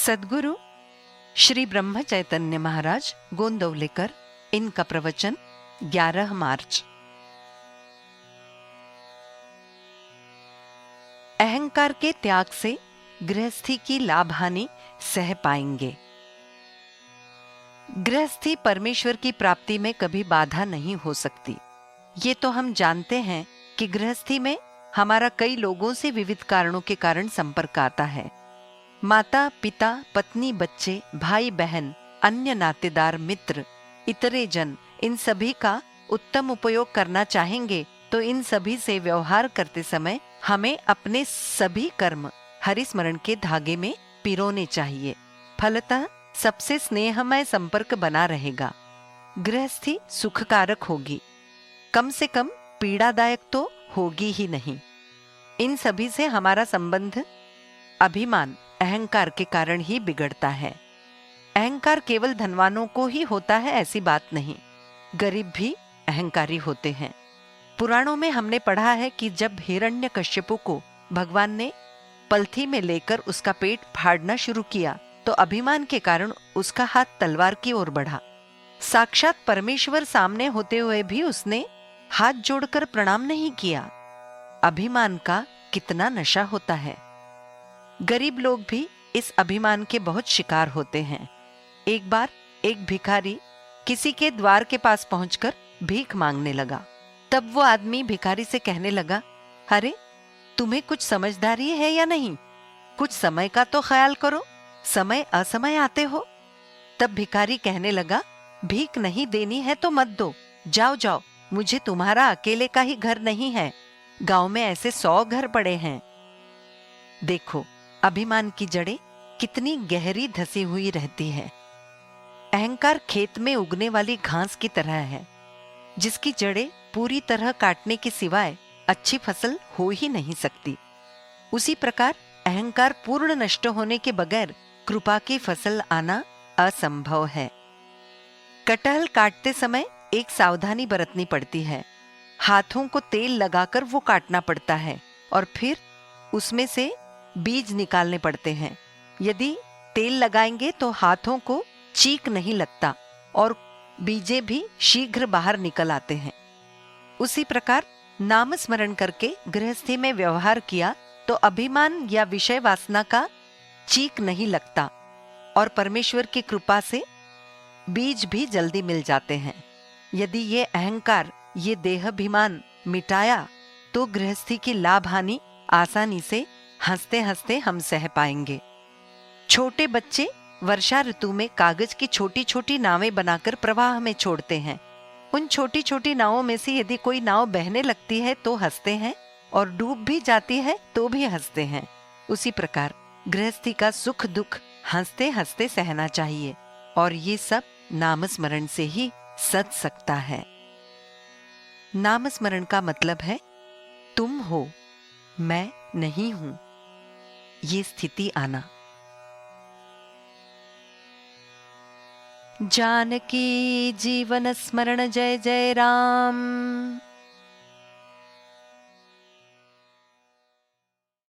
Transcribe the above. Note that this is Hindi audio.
सद्गुरु श्री ब्रह्म चैतन्य महाराज गोंदवलेकर, इनका प्रवचन 11 मार्च। अहंकार के त्याग से गृहस्थी की लाभ हानि सह पाएंगे। गृहस्थी परमेश्वर की प्राप्ति में कभी बाधा नहीं हो सकती। ये तो हम जानते हैं कि गृहस्थी में हमारा कई लोगों से विविध कारणों के कारण संपर्क आता है। माता पिता, पत्नी, बच्चे, भाई बहन, अन्य नातेदार, मित्र, इतरे जन, इन सभी का उत्तम उपयोग करना चाहेंगे तो इन सभी से व्यवहार करते समय हमें अपने सभी कर्म हरिस्मरण के धागे में पिरोने चाहिए। फलतः सबसे स्नेहमय संपर्क बना रहेगा। गृहस्थी सुखकारक होगी, कम से कम पीड़ादायक तो होगी ही नहीं। इन सभी से हमारा संबंध अभिमान, अहंकार के कारण ही बिगड़ता है। अहंकार केवल धनवानों को ही होता है ऐसी बात नहीं, गरीब भी अहंकारी होते हैं। पुराणों में हमने पढ़ा है कि जब हिरण्यकश्यपु को भगवान ने पलथी में लेकर उसका पेट फाड़ना शुरू किया तो अभिमान के कारण उसका हाथ तलवार की ओर बढ़ा। साक्षात परमेश्वर सामने होते हुए भी उसने हाथ जोड़कर प्रणाम नहीं किया। अभिमान का कितना नशा होता है। गरीब लोग भी इस अभिमान के बहुत शिकार होते हैं। एक बार एक भिखारी किसी के द्वार के पास पहुंचकर भीख मांगने लगा। तब वो आदमी भिखारी से कहने लगा, अरे तुम्हें कुछ समझदारी है या नहीं? कुछ समय का तो ख्याल करो, समय असमय आते हो। तब भिखारी कहने लगा, भीख नहीं देनी है तो मत दो, जाओ जाओ, मुझे तुम्हारा अकेले का ही घर नहीं है, गांव में ऐसे 100 घर पड़े हैं। देखो अभिमान की जड़ें कितनी गहरी धसी हुई रहती है। अहंकार खेत में उगने वाली घास की तरह है, जिसकी जड़ें पूरी तरह काटने के सिवाय अच्छी फसल हो ही नहीं सकती। उसी प्रकार अहंकार पूर्ण नष्ट होने के बगैर कृपा की फसल आना असंभव है। कटहल काटते समय एक सावधानी बरतनी पड़ती है। हाथों को तेल लगाकर वो काटना पड़ता है और फिर उसमें से बीज निकालने पड़ते हैं। यदि तेल लगाएंगे तो हाथों को चीक नहीं लगता और बीजे भी शीघ्र बाहर निकल आते हैं। उसी प्रकार नाम स्मरण करके गृहस्थी में व्यवहार किया तो अभिमान या विषय वासना का चीक नहीं लगता और परमेश्वर की कृपा से बीज भी जल्दी मिल जाते हैं। यदि ये अहंकार, ये देहाभिमान मिटाया तो गृहस्थी की लाभ हानि आसानी से हंसते हंसते हम सह पाएंगे। छोटे बच्चे वर्षा ऋतु में कागज की छोटी छोटी नावें बनाकर प्रवाह में छोड़ते हैं। उन छोटी छोटी नावों में से यदि कोई नाव बहने लगती है तो हंसते हैं और डूब भी जाती है तो भी हंसते हैं। उसी प्रकार गृहस्थी का सुख दुख हंसते हंसते सहना चाहिए और ये सब नाम स्मरण से ही सध सकता है। नाम स्मरण का मतलब है तुम हो, मैं नहीं हूं, ये स्थिति आना। जानकी जीवन स्मरण जय जय राम।